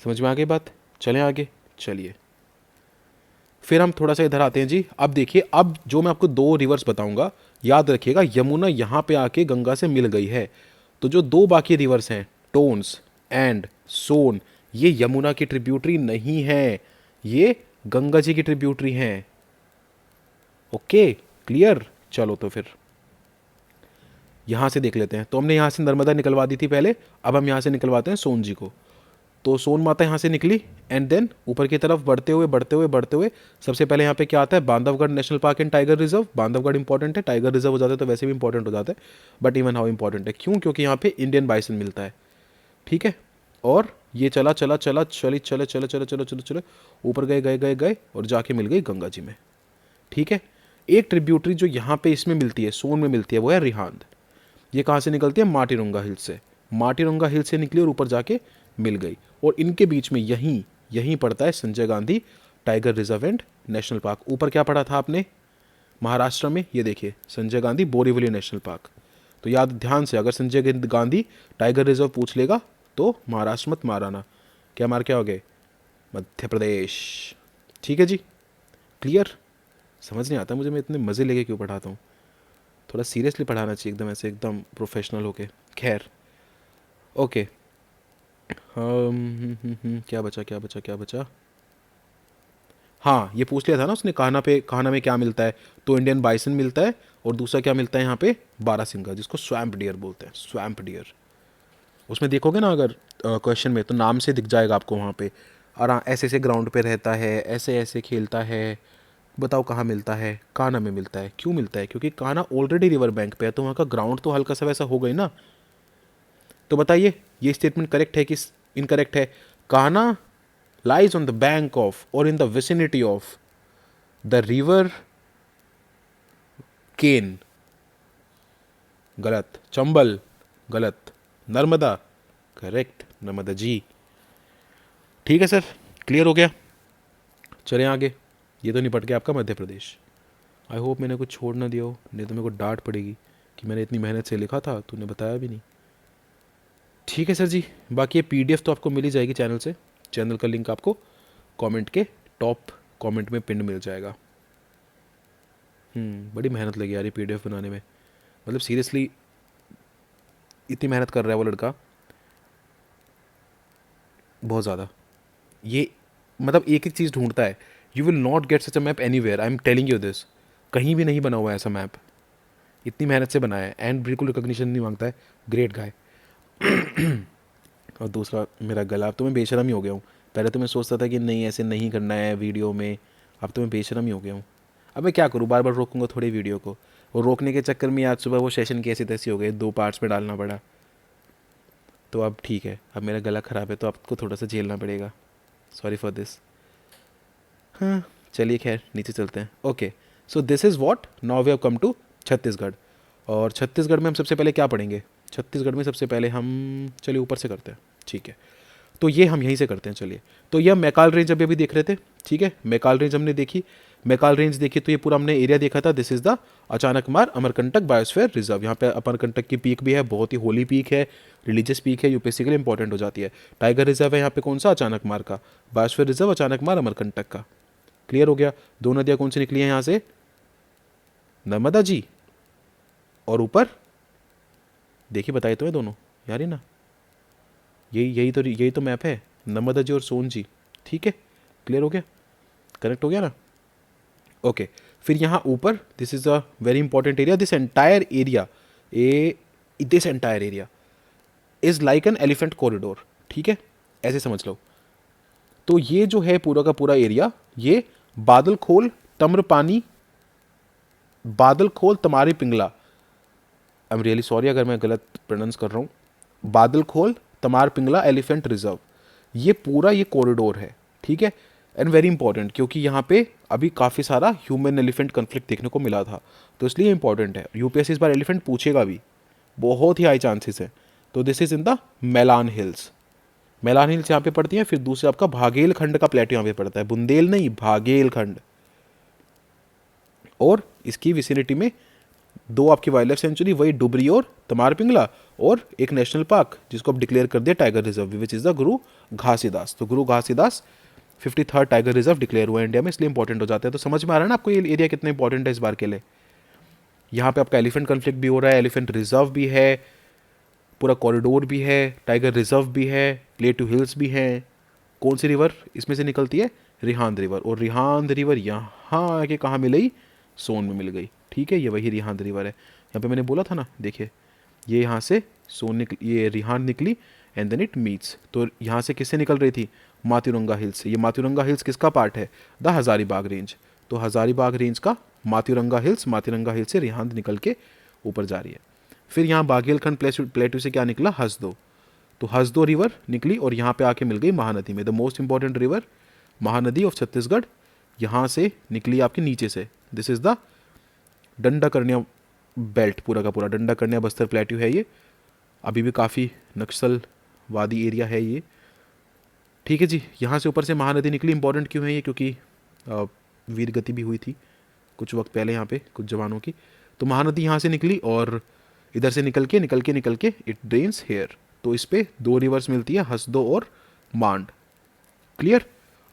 समझ में आ गई बात, चलें आगे, चलिए फिर हम थोड़ा सा इधर आते हैं जी। अब देखिए, अब जो मैं आपको दो रिवर्स बताऊंगा, याद रखिएगा, यमुना यहाँ पे आके गंगा से मिल गई है, तो जो दो बाकी रिवर्स हैं, टोन्स एंड सोन, ये यमुना की ट्रिब्यूटरी नहीं है, ये गंगा जी की ट्रिब्यूटरी हैं। Okay, clear. चलो तो फिर यहाँ से देख लेते हैं। तो हमने यहाँ से नर्मदा निकलवा दी थी पहले, अब हम यहाँ से निकलवाते हैं सोन जी को। तो सोन माता यहाँ से निकली, एंड देन ऊपर की तरफ बढ़ते हुए बढ़ते हुए बढ़ते हुए सबसे पहले यहाँ पे क्या आता है, Bandhavgarh national park and tiger reserve. Bandhavgarh important है, टाइगर रिजर्व हो जाता है तो वैसे भी इंपॉर्टेंट हो जाता है, बट इवन हाउ इंपॉर्टेंट है, क्यों, क्योंकि यहाँ पे इंडियन बाइसन मिलता है, ठीक है। और ये चला चला चला चली चले चले चले चले चले चले ऊपर गए गए गए गए और जाके मिल गई गंगा जी में, ठीक है। एक ट्रिब्यूटरी जो यहाँ पे इसमें मिलती है, सोन में मिलती है, वो है रिहांद। ये कहाँ से निकलती है, माटीरुंगा हिल से, माटीरुंगा हिल से निकली और ऊपर जाके मिल गई। और इनके बीच में यहीं यहीं पड़ता है Sanjay Gandhi tiger reserve and national park. ऊपर क्या पढ़ा था आपने महाराष्ट्र में, ये देखिए संजय गांधी बोरीवली नेशनल पार्क। तो याद ध्यान से, अगर संजय गांधी टाइगर रिजर्व पूछ लेगा तो महाराष्ट्र मत माराना, क्या मार क्या हो गए, मध्य प्रदेश, ठीक है जी, क्लियर। समझ नहीं आता मुझे, मैं इतने मज़े लेके क्यों पढ़ाता हूँ, थोड़ा सीरियसली पढ़ाना चाहिए, एकदम ऐसे एकदम प्रोफेशनल होके। खैर ओके, क्या बचा क्या बचा क्या बचा, हाँ ये पूछ लिया था ना उसने, कान्हा में क्या मिलता है, तो इंडियन बाइसन मिलता है, और दूसरा क्या मिलता है यहाँ पे, बारासिंगा, जिसको स्वैम्प डियर बोलते हैं, स्वैम्प डियर। उसमें देखोगे ना अगर क्वेश्चन में, तो नाम से दिख जाएगा आपको वहाँ पे, और हाँ ऐसे ऐसे ग्राउंड पे रहता है, ऐसे ऐसे खेलता है, बताओ कहाँ मिलता है, कान्हा में मिलता है। क्यों मिलता है, क्योंकि कान्हा ऑलरेडी रिवर बैंक पे है, तो वहाँ का ग्राउंड तो हल्का सा वैसा हो गई ना। तो बताइए ये स्टेटमेंट करेक्ट है कि इनकरेक्ट है। Kanha lies on the bank of और in the vicinity of the river Ken, गलत। चंबल, गलत। नर्मदा, करेक्ट, नर्मदा जी, ठीक है सर, क्लियर हो गया। चलें आगे, ये तो निपट गया आपका मध्य प्रदेश। आई होप मैंने कुछ छोड़ ना दिया हो, नहीं तो मेरे को डांट पड़ेगी कि मैंने इतनी मेहनत से लिखा था, तूने बताया भी नहीं। ठीक है सर जी, बाकी ये पीडीएफ तो आपको मिल ही जाएगी चैनल से, चैनल का लिंक आपको कमेंट के टॉप कमेंट में पिन मिल जाएगा। बड़ी मेहनत लगी यार ये पीडीएफ बनाने में, मतलब सीरियसली इतनी मेहनत कर रहा है वो लड़का, बहुत ज़्यादा। ये मतलब एक एक चीज़ ढूंढता है। You will not get such a map anywhere, I am telling you this, कहीं भी नहीं बना हुआ है ऐसा मैप, इतनी मेहनत से बनाया है, एंड बिल्कुल रिकॉग्निशन नहीं मांगता है, ग्रेट गाय। और दूसरा मेरा गला, अब तो मैं बेशरम ही हो गया हूँ। पहले तो मैं सोचता था कि नहीं ऐसे नहीं करना है वीडियो में, अब तो मैं बेशरम ही हो गया हूँ। अब मैं क्या करूँ, बार बार रोकूंगा थोड़ी वीडियो को, और रोकने के चक्कर में आज सुबह वो सेशन की ऐसी तैसी हो गई, 2 पार्ट्स में डालना पड़ा। तो अब ठीक है, अब मेरा गला ख़राब है तो आपको थोड़ा सा झेलना पड़ेगा, सॉरी फॉर दिस। हाँ चलिए खैर नीचे चलते हैं। Okay, so this is what, now we have come to Chhattisgarh. और छत्तीसगढ़ में हम सबसे पहले क्या पढ़ेंगे, छत्तीसगढ़ में सबसे पहले हम, चलिए ऊपर से करते हैं, ठीक है। तो ये हम यहीं से करते हैं, चलिए। तो ये हम मैकाल रेंज अभी अभी देख रहे थे, ठीक है, मैकाल रेंज हमने देखी। मैकाल रेंज देखिए तो ये पूरा हमने एरिया देखा था, this is the Achanakmar Amarkantak biosphere reserve. यहाँ पे अमरकंटक की पीक भी है, बहुत ही होली पीक है, रिलीजियस पीक है, यूपीएससी के लिए इंपॉर्टेंट हो जाती है। टाइगर रिजर्व है यहाँ पे कौन सा, अचानकमार का। बायोस्फीयर रिजर्व अचानकमार अमरकंटक का। क्लियर हो गया। दो नदियाँ कौन सी निकली हैं यहाँ से, नर्मदा जी और ऊपर देखिए बताए तो है दोनों यार, ही ना, यही तो मैप है, नर्मदा जी और सोन जी। ठीक है, क्लियर हो गया, करेक्ट हो गया ना। ओके फिर यहाँ ऊपर this is a very important area, this entire area this entire area is like an elephant corridor. ठीक है, ऐसे समझ लो। तो ये जो है पूरा का पूरा एरिया, ये बादलखोल तम्रपानी, बादलखोल तमारी Pingla, I am really sorry अगर मैं गलत प्रोनाउंस कर रहा हूँ, बादलखोल तमार पिंगला एलिफेंट रिजर्व, ये पूरा ये कॉरिडोर है। ठीक है, एंड वेरी इंपॉर्टेंट क्योंकि यहाँ पे अभी काफ़ी सारा ह्यूमन एलिफेंट कन्फ्लिक्ट देखने को मिला था, तो इसलिए इंपॉर्टेंट है। यूपीएससी इस बार एलिफेंट पूछेगा भी, बहुत ही हाई चांसेस है। तो this is in the Mailan hills, Mailan hills यहाँ पे पड़ती है। फिर दूसरे आपका भागेल खंड का प्लेटो यहाँ पे पड़ता है, बुंदेल नहीं भागेल खंड। और इसकी विसिनिटी में दो आपकी वाइल्ड लाइफ सेंचुरी, वही डुबरी और तमार पिंगला, और एक नेशनल पार्क जिसको अब डिक्लेयर कर दिया tiger reserve, which is the गुरु घासीदास। तो गुरु Ghasidas 53rd tiger reserve declare हुआ है इंडिया में, इसलिए इंपॉर्टेंट हो जाता है। तो समझ में आ रहा है ना आपको ये एरिया कितना इंपॉर्टेंट है इस बार के लिए। यहाँ पे आपका एलिफेंट कन्फ्लिक्ट भी हो रहा है, एलिफेंट रिजर्व भी है, पूरा कॉरिडोर भी है, टाइगर रिजर्व भी है, प्लेटू हिल्स भी हैं। कौन सी रिवर इसमें से निकलती है, रिहांद रिवर, और रिहांद रिवर यहाँ आके कहाँ मिल गई, सोन में मिल गई। ठीक है, ये वही रिहांद रिवर है। यहाँ पे मैंने बोला था ना, देखिए ये यहाँ से सोन निकली, ये रिहांद निकली, एंड देन इट मीट्स। तो यहाँ से किससे निकल रही थी, मातुरंगा हिल्स से। ये मातुरंगा हिल्स किसका पार्ट है, द हजारीबाग रेंज। तो हजारीबाग रेंज का मातुरंगा हिल्स से रिहांद निकल के ऊपर जा रही है। फिर यहाँ बाघेलखंड प्लेटू से क्या निकला, हसदो। तो हसदो रिवर निकली और यहाँ पे आके मिल गई महानदी में, the most important river Mahanadi of Chhattisgarh. यहाँ से निकली आपके नीचे से, दिस इज द दंडकर्ण्या बेल्ट, पूरा का पूरा दंडकर्ण्या बस्तर प्लेट्यू है ये। अभी भी काफ़ी नक्सलवादी एरिया है ये। ठीक है जी, यहाँ से ऊपर से महानदी निकली। इंपॉर्टेंट क्यों है ये, क्योंकि वीर गति भी हुई थी कुछ वक्त पहले यहाँ पे कुछ जवानों की। तो महानदी यहाँ से निकली और इधर से निकल के इट ड्रेन्स हेयर। तो इस पे दो रिवर्स मिलती है, हसदो और मांड। क्लियर।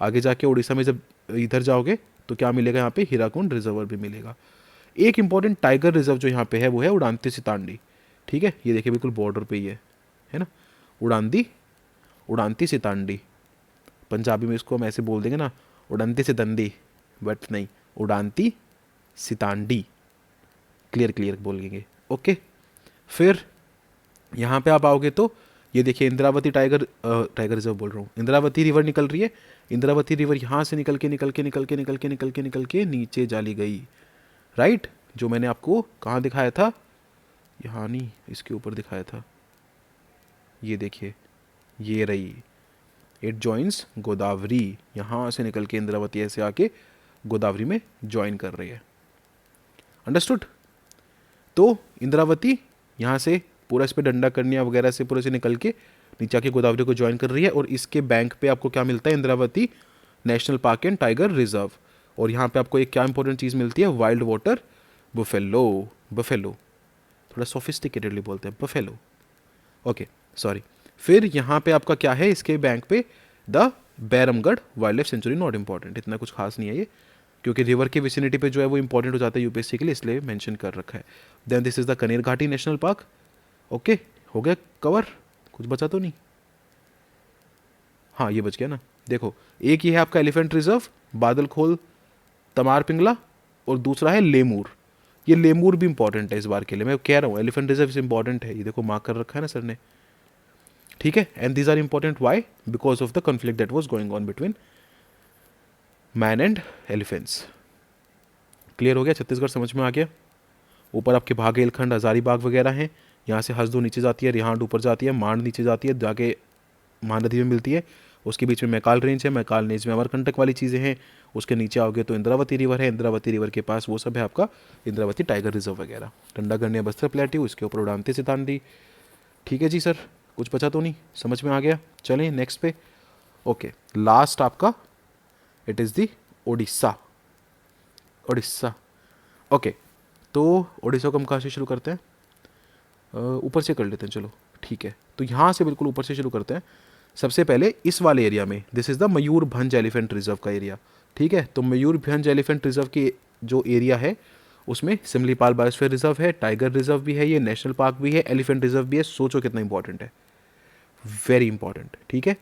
आगे जाके उड़ीसा में जब इधर जाओगे तो क्या मिलेगा, यहाँ पे हीराकुंड रिजर्वर भी मिलेगा। एक इंपॉर्टेंट टाइगर रिजर्व जो यहाँ पे है वो है उड़ानती सितांडी। ठीक है, ये देखिए बिल्कुल बॉर्डर पे ही है ना, उड़ानती सितांडी। पंजाबी में इसको हम ऐसे बोल देंगे ना, उड़ानती सितंडी, बट नहीं, उड़ानती सितांडी, क्लियर बोलेंगे। ओके, फिर यहाँ पे आप आओगे तो ये देखिए इंद्रावती टाइगर रिजर्व बोल रहा हूँ, इंद्रावती रिवर निकल रही है। इंद्रावती रिवर यहाँ से निकल के नीचे जाली गई, राइट। जो मैंने आपको कहाँ दिखाया था, यहाँ नहीं, इसके ऊपर दिखाया था, ये देखिए ये रही, इट जॉइंस गोदावरी। यहाँ से निकल के इंद्रावती ऐसे आके गोदावरी में ज्वाइन कर रही है। अंडरस्टूड। तो इंद्रावती यहाँ से पूरा इस पर डंडा करनिया वगैरह से पूरे से निकल के नीचे आके गोदावरी को ज्वाइन कर रही है। और इसके बैंक पे आपको क्या मिलता है, Indravati national park and tiger reserve. और यहाँ पे आपको एक क्या इंपॉर्टेंट चीज़ मिलती है, वाइल्ड वाटर बफेलो, थोड़ा सोफिस्टिकेटेडली बोलते हैं बफेलो। Okay sorry. फिर यहाँ पे आपका क्या है, इसके बैंक पे the Bairamgarh wild life sanctuary. Not important, इतना कुछ खास नहीं है ये, क्योंकि रिवर के विसिनिटी पे जो है वो इंपॉर्टेंट हो जाता है यूपीएससी के लिए, इसलिए मेंशन कर रखा है। देन दिस इज द कनेर घाटी नेशनल पार्क। ओके, हो गया कवर, कुछ बचा तो नहीं, हाँ ये बच गया ना। देखो एक ये है आपका एलिफेंट रिजर्व, बादलखोल तमार पिंगला, और दूसरा है लेमूर। ये लेमूर भी इंपॉर्टेंट है इस बार के लिए, मैं कह रहा हूँ एलिफेंट रिजर्व इंपॉर्टेंट है, ये देखो मार्क कर रखा है ना सर ने। ठीक है, and these are important why, because of the conflict that was going on between man and elephants. Clear हो गया, छत्तीसगढ़ समझ में आ गया। ऊपर आपके भागेलखंड हजारीबाग वगैरह हैं, यहाँ से हसदो नीचे जाती है, रिहांड ऊपर जाती है, मांड नीचे जाती है, जाके महानदी में मिलती है। उसके बीच में मैकाल रेंज है, मैकाल रेंज में अमरकंटक वाली चीज़ें हैं। उसके नीचे आओगे तो इंद्रावती रिवर है, इंद्रावती रिवर के पास वो सब है आपका इंद्रावती टाइगर रिजर्व वगैरह। टंडागढ़ बस्तर प्लेट्यू, इसके ऊपर उड़ानती सितांडी। ठीक है जी सर, कुछ बचा तो नहीं, समझ में आ गया। चलें नेक्स्ट पे। ओके, लास्ट आपका it is the Odisha. Orissa. Okay, तो उड़ीसा को हम कहाँ से शुरू करते हैं? ऊपर से कर लेते हैं, चलो ठीक है। तो यहाँ से बिल्कुल ऊपर से शुरू करते हैं। सबसे पहले इस वाले एरिया में, this is the Mayurbhanj elephant reserve का एरिया, ठीक है। तो मयूरभंज एलिफेंट रिजर्व की जो एरिया है उसमें सिमलीपाल बायोस्फीयर रिजर्व है, टाइगर रिजर्व भी है, ये नेशनल पार्क भी है, एलिफेंट रिजर्व भी है। सोचो कितना इंपॉर्टेंट है, वेरी इंपॉर्टेंट, ठीक है।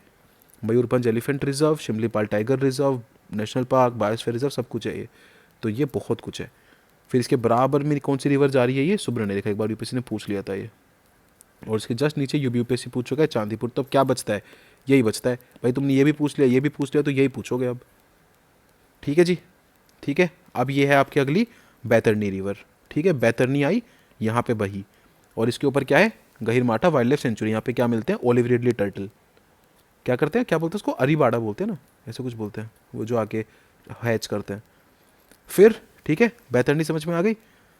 Mayurbhanj elephant reserve, Similipal tiger reserve, national park, biosphere reserve, सब कुछ है ये। तो ये बहुत कुछ है। फिर इसके बराबर में कौन सी रिवर जा रही है? ये सुब्रने रेखा, एक बार यूपीएससी ने पूछ लिया था ये। और इसके जस्ट नीचे यूपीएससी पूछ चुका है चांदीपुर। तो अब क्या बचता है? यही बचता है भाई। तुमने ये भी पूछ लिया, ये भी पूछ लिया, तो यही पूछोगे अब, ठीक है जी। ठीक है, अब ये है आपकी अगली बैतरनी रिवर, ठीक है। बैतरनी आई यहाँ पे बही, और इसके ऊपर क्या है? Gahirmatha wild life sanctuary. यहाँ पे क्या मिलते हैं? Olive ridley turtle. क्या करते हैं, क्या बोलते हैं उसको? अरीबाड़ा बोलते हैं ना, ऐसे कुछ बोलते हैं, वो जो आके हैच करते हैं। फिर ठीक है, बैतरनी समझ में आ गई।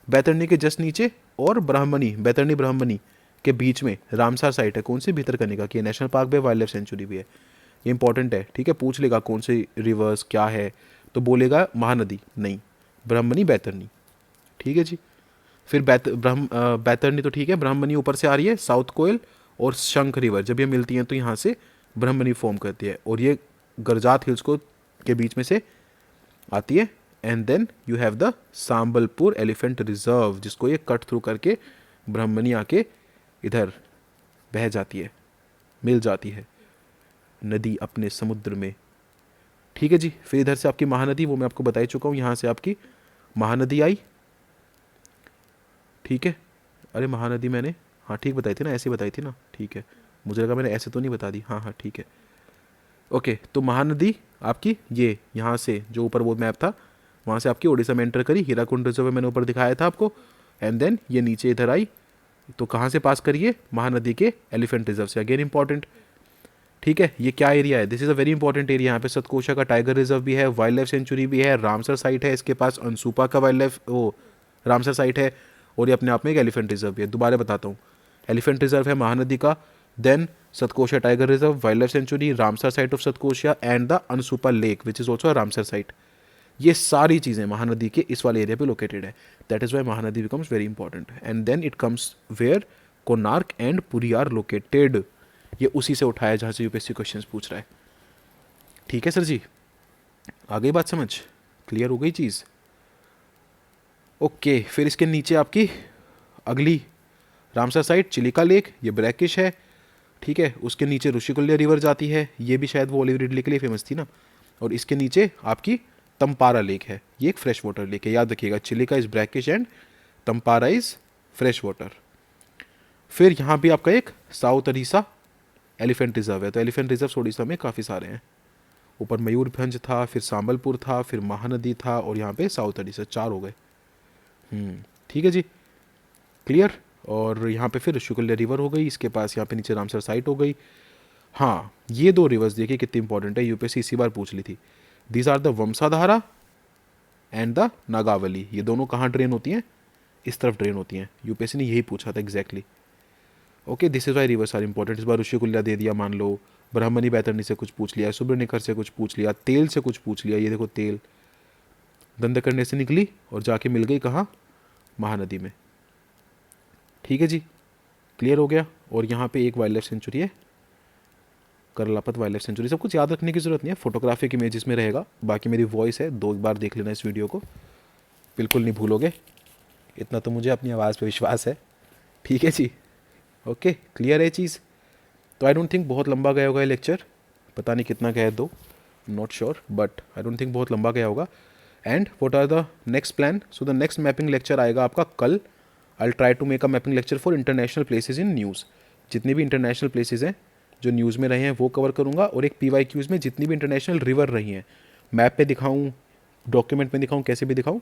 बैतरनी के जस्ट नीचे और ब्राह्मणी, बैतरनी ब्राह्मणी के बीच में रामसार साइट है। कौन सी? भितरकनिका की। नेशनल पार्क भी है, वाइल्ड लाइफ सेंचुरी भी है। ये इंपॉर्टेंट है, ठीक है। पूछ लेगा कौन सी रिवर्स क्या है, तो बोलेगा महानदी, नहीं, ब्राह्मणी बैतरनी, ठीक है जी। फिर बैतरनी तो ठीक है, ब्राह्मणी ऊपर से आ रही है, साउथ कोयल और शंख रिवर जब ये मिलती हैं तो यहाँ से ब्राह्मणी फॉर्म करती है, और ये गरजात हिल्स को के बीच में से आती है। And then you have the Sambalpur elephant reserve, जिसको ये कट थ्रू करके ब्राह्मणी आके इधर बह जाती है, मिल जाती है नदी अपने समुद्र में, ठीक है जी। फिर इधर से आपकी महानदी, वो मैं आपको बता ही चुका हूँ, यहाँ से आपकी महानदी आई, ठीक है। अरे महानदी मैंने, हाँ ठीक बताई थी ना, ऐसे बताई थी ना, ठीक है। मुझे लगा मैंने ऐसे तो नहीं बता दी, हाँ हाँ ठीक है। ओके, तो महानदी आपकी ये यहाँ से जो ऊपर वो मैप था वहाँ से आपकी उड़ीसा में एंटर करी, हीराकुंड रिजर्व मैंने ऊपर दिखाया था आपको। एंड देन ये नीचे इधर आई, तो कहाँ से पास करिए? महानदी के एलिफेंट रिजर्व से, अगेन इंपॉर्टेंट, ठीक है। ये क्या एरिया है? This is a very important area. यहाँ पे सतकोशा का टाइगर रिजर्व भी है, वाइल्ड लाइफ सेंचुरी भी है, रामसर साइट है, इसके पास अनसुपा का वाइल्ड लाइफ वो रामसर साइट है, और ये अपने आप में एक एलिफेंट रिजर्व भी है। दोबारा बताता हूँ, एलिफेंट रिजर्व है महानदी का, then Satkosia tiger reserve, wild life sanctuary, Ramsar site of Satkosia and the Ansupa lake which is also a Ramsar site. ये सारी चीज़ें महानदी के इस वाले एरिया पे लोकेटेड है। That is why Mahanadi becomes very important. And then it comes where Konark and Puri are located. ये उसी से उठाया जहाँ से यूपीएससी क्वेश्चंस पूछ रहा है, ठीक है सर जी। आ गई बात समझ? क्लियर हो गई चीज़? ओके, फिर इसके नीचे आपकी अगली रामसर साइट चिलिका लेक, ये ब्रैकिश है, ठीक है। उसके नीचे ऋषिकुल्य रिवर जाती है, ये भी शायद वो ओलिव रिडले के लिए फेमस थी ना। और इसके नीचे आपकी तम्पारा लेक है, ये एक फ्रेश वाटर लेक है, याद रखिएगा। Chilika is brackish and Tampara is fresh water. फिर यहाँ भी आपका एक साउथ अरीसा एलिफेंट रिजर्व है। तो एलिफेंट रिजर्व उड़ीसा में काफ़ी सारे हैं। ऊपर मयूरभंज था, फिर सांबलपुर था, फिर महानदी था, और यहाँ पे साउथ अरीसा, 4 हो गए। ठीक है जी, क्लियर। और यहाँ पे फिर ऋषिकुल्य रिवर हो गई, इसके पास यहाँ पे नीचे रामसर साइट हो गई। हाँ, ये 2 रिवर्स देखिए कितनी इंपॉर्टेंट है, यूपीएससी इसी बार पूछ ली थी। These are the Vansadhara and the Nagavali. ये दोनों कहाँ ड्रेन होती हैं? इस तरफ ड्रेन होती हैं। यूपीएससी ने यही पूछा था exactly. Okay, this is why rivers are important. इस बार ऋषिकुल्या दे दिया, मान लो ब्राह्मणी बैतरणी से कुछ पूछ लिया, सुब्रनेखर से कुछ पूछ लिया, तेल से कुछ पूछ लिया। ये देखो तेल दंडकरण्य से निकली और जाके मिल गई कहाँ? महानदी में, ठीक है जी, क्लियर हो गया। और यहाँ पे एक वाइल्ड लाइफ सेंचुरी है, करलापत वाइल्ड लाइफ सेंचुरी। सब कुछ याद रखने की जरूरत नहीं है, फोटोग्राफिक इमेजेस में रहेगा। बाकी मेरी वॉइस है, 2 बार देख लेना इस वीडियो को, बिल्कुल नहीं भूलोगे। इतना तो मुझे अपनी आवाज़ पे विश्वास है, ठीक है जी। ओके, क्लियर है चीज़। तो आई डोंट थिंक बहुत लंबा गया होगा ये लेक्चर, पता नहीं कितना गया है, though not sure, but I don't think बहुत लंबा गया होगा। And what are the next plan? So the next mapping lecture आएगा आपका कल। I try to make a mapping lecture for international places in news. जितनी भी इंटरनेशनल प्लेसेस हैं जो न्यूज़ में रहे हैं वो कवर करूँगा, और एक PYQs में जितनी भी इंटरनेशनल रिवर रही हैं, मैप पे दिखाऊँ, डॉक्यूमेंट में दिखाऊँ, कैसे भी दिखाऊँ,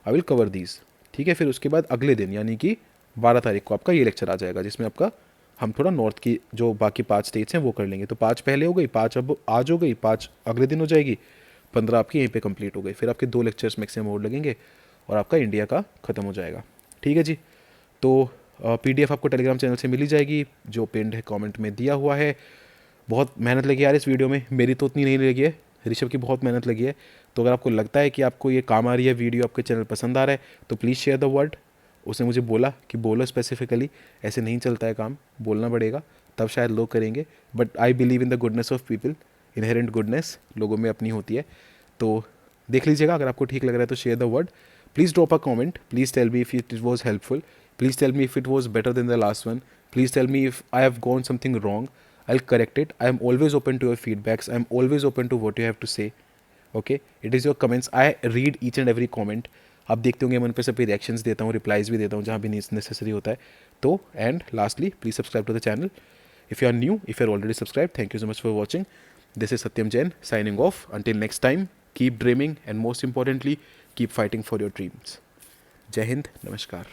आई विल कवर दीज, ठीक है। फिर उसके बाद अगले दिन यानी कि 12 तारीख को आपका ये लेक्चर आ जाएगा, जिसमें आपका हम थोड़ा नॉर्थ की जो बाकी 5 स्टेट्स हैं वो कर लेंगे। तो 5 पहले हो गई, 5 अब आज हो गई, 5 अगले दिन हो जाएगी, 15 आपकी यहीं पे कंप्लीट हो गई। फिर आपके 2 लेक्चर्स मैक्सिमम और लगेंगे और आपका इंडिया का ख़त्म हो जाएगा, ठीक है जी। तो PDF आपको टेलीग्राम चैनल से मिली जाएगी, जो पिंड है कमेंट में दिया हुआ है। बहुत मेहनत लगी यार इस वीडियो में, मेरी तो उतनी नहीं लगी है, ऋषभ की बहुत मेहनत लगी है। तो अगर आपको लगता है कि आपको ये काम आ रही है वीडियो, आपके चैनल पसंद आ रहा है, तो प्लीज़ शेयर द वर्ड। उसने मुझे बोला कि बोलो स्पेसिफिकली, ऐसे नहीं चलता है काम, बोलना पड़ेगा, तब शायद लोग करेंगे। But I believe in the goodness of people, inherent goodness लोगों में अपनी होती है। तो देख लीजिएगा, अगर आपको ठीक लग रहा है तो share the word. Please drop a comment, please tell me if it was helpful, please tell me if it was better than the last one, please tell me if I have gone something wrong, I'll correct it. I am always open to your feedbacks. I am always open to what you have to say. Okay, it is your comments. I read each and every comment. आप देखते होंगे मैं उन पर सभी reactions देता हूँ, replies भी देता हूँ जहाँ भी नेसेसरी होता है। तो and lastly please subscribe to the channel if you are new, if you are already subscribe, thank you so much for watching. This is Satyam Jain signing off. Until next time, keep dreaming and most importantly keep fighting for your dreams. Jai Hind, नमस्कार।